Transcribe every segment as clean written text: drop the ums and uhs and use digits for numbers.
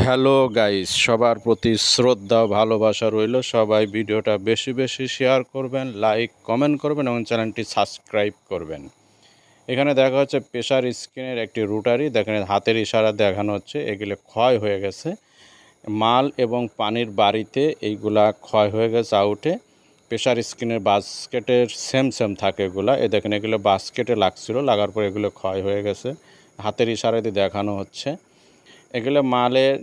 Hello guys, সবার প্রতি শ্রদ্ধা ও ভালোবাসা রইল। সবাই ভিডিওটা বেশি বেশি শেয়ার করবেন, লাইক কমেন্ট করবেন এবং চ্যানেলটি সাবস্ক্রাইব করবেন। এখানে দেখা হচ্ছে প্রেসার স্ক্রিনের একটি রুটারি, দেখেন হাতের ইশারা দেখানো হচ্ছে। এগুলো ক্ষয় হয়ে গেছে, মাল এবং পানির বাড়িতে এইগুলা ক্ষয় হয়ে গেছে আউটে। প্রেসার স্ক্রিনের বাস্কেটের সেম থাকে এগুলা। দেখেন এগুলো বাস্কেটে লাগছিল, লাগার পর এগুলো ক্ষয় হয়ে গেছে, হাতের ইশারাতে দেখানো হচ্ছে। এগুলো মালের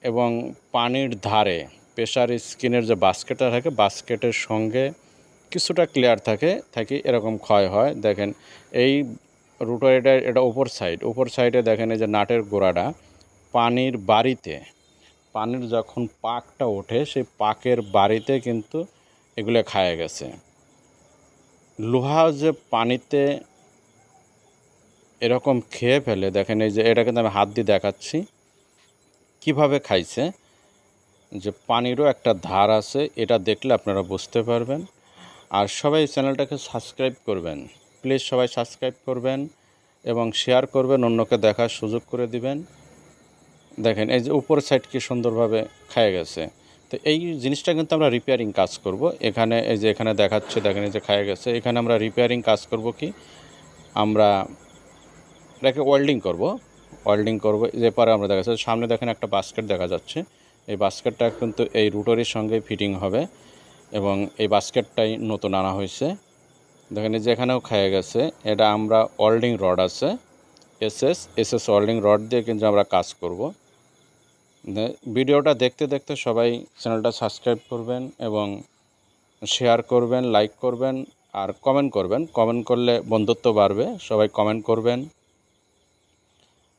এবং পানির ধারে প্রেসার স্ক্রিনের যে বাস্কেটটা থাকে, বাস্কেটের সঙ্গে কিছুটা ক্লিয়ার থাকে এরকম ক্ষয় হয়। দেখেন এই রুটারিটার এটা উপর সাইডে দেখেন এই যে নাটের গোড়াটা পানির বাড়িতে, পানির যখন পাকটা ওঠে সেই পাকের বাড়িতে কিন্তু এগুলো খায় গেছে। লোহা যে পানিতে এরকম খেয়ে ফেলে, দেখেন এই যে এটা কিন্তু আমি হাত দিয়ে দেখাচ্ছি কিভাবে খাইছে। যে পানিরও একটা ধার আছে, এটা দেখলে আপনারা বুঝতে পারবেন। আর সবাই চ্যানেলটাকে সাবস্ক্রাইব করবেন, প্লিজ সবাই সাবস্ক্রাইব করবেন এবং শেয়ার করবেন, অন্যকে দেখার সুযোগ করে দিবেন। দেখেন এই যে উপর সাইড কি সুন্দরভাবে খায় গেছে। তো এই জিনিসটা কিন্তু আমরা রিপেয়ারিং কাজ করব। এখানে এই যে এখানে দেখাচ্ছে, দেখেন এই যে খায় গেছে। এখানে আমরা রিপেয়ারিং কাজ করব কি, আমরা এটাকে ওয়েল্ডিং করব। যে পরে আমরা দেখা যাচ্ছে সামনে দেখেন একটা বাস্কেট দেখা যাচ্ছে। এই বাস্কেটটা কিন্তু এই রুটারির সঙ্গে ফিটিং হবে এবং এই বাস্কেটটাই নতুন আনা হয়েছে। দেখেন এই যে এখানেও খেয়ে গেছে। এটা আমরা ওয়েল্ডিং রড আছে, এসএস ওয়েল্ডিং রড দিয়ে কিন্তু আমরা কাজ করব। ভিডিওটা দেখতে দেখতে সবাই চ্যানেলটা সাবস্ক্রাইব করবেন এবং শেয়ার করবেন, লাইক করবেন আর কমেন্ট করবেন। কমেন্ট করলে বন্ধুত্ব বাড়বে, সবাই কমেন্ট করবেন।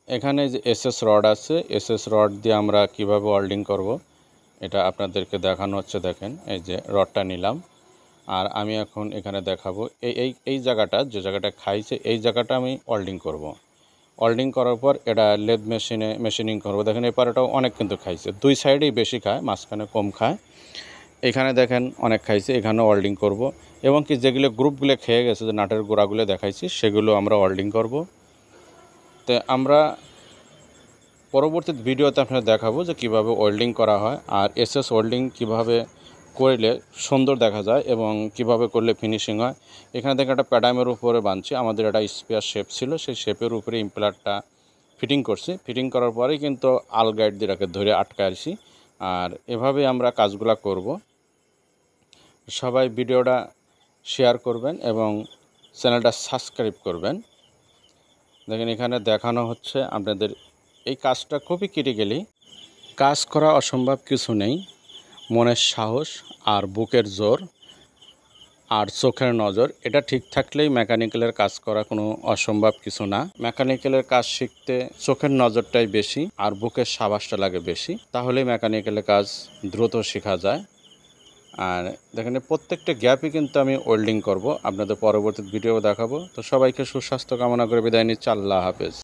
এখানে যে এসএস রড আছে, এসএস রড দিয়ে আমরা কিভাবে ওয়েল্ডিং করব এটা আপনাদেরকে দেখানো হচ্ছে। দেখেন এই যে রডটা নিলাম আর আমি এখন এখানে দেখাবো এই জায়গাটা, যে জায়গাটা খাইছে এই জায়গাটা আমি ওয়েল্ডিং করব। ওয়েল্ডিং করার পর এটা লেদ মেশিনিং করব। দেখেন এই পারেটাও অনেক কিন্তু খাইছে, দুই সাইডেই বেশি খায়, মাঝখানে কম খায়। এখানে দেখেন অনেক খাইছে, এখানেও ওয়েল্ডিং করব এবং কি যেগুলো গ্রুপগুলো খেয়ে গেছে, যে নাটের গোড়াগুলো দেখাইছি, সেগুলো আমরা ওয়েল্ডিং করব। তো আমরা পরবর্তী ভিডিওতে আপনাদের দেখাবো যে কীভাবে ওয়েল্ডিং করা হয় আর এসএস ওয়েল্ডিং কীভাবে করলে সুন্দর দেখা যায় এবং কিভাবে করলে ফিনিশিং হয়। এখানে দেখেন একটা প্যাডামের উপরে বাঁধছি, আমাদের একটা স্পেয়ার শেপ ছিল, সেই শেপের উপরে ইম্পেলারটা ফিটিং করছি। ফিটিং করার পরেই কিন্তু আলগাইড দিয়ে এটাকে ধরে আটকাইছি। আর এভাবে আমরা কাজগুলো করব। সবাই ভিডিওটা শেয়ার করবেন এবং চ্যানেলটা সাবস্ক্রাইব করবেন। দেখেন এখানে দেখানো হচ্ছে আপনাদের এই কাজটা খুবই ক্রিটিক্যালি। কাজ করা অসম্ভব কিছু নেই, মনের সাহস আর বুকের জোর আর চোখের নজর, এটা ঠিক থাকলেই মেকানিক্যালের কাজ করা কোনো অসম্ভব কিছু না। মেকানিক্যালের কাজ শিখতে চোখের নজরটাই বেশি আর বুকের সাবাসটা লাগে বেশি, তাহলেই মেকানিক্যালের কাজ দ্রুত শেখা যায়। আর দেখেন প্রত্যেকটা গ্যাপই কিন্তু আমি ওয়েল্ডিং করব, আপনাদের পরবর্তী ভিডিও দেখাবো। তো সবাইকে সুস্বাস্থ্য কামনা করে বিদায় নিচ্ছি। আল্লাহ হাফেজ।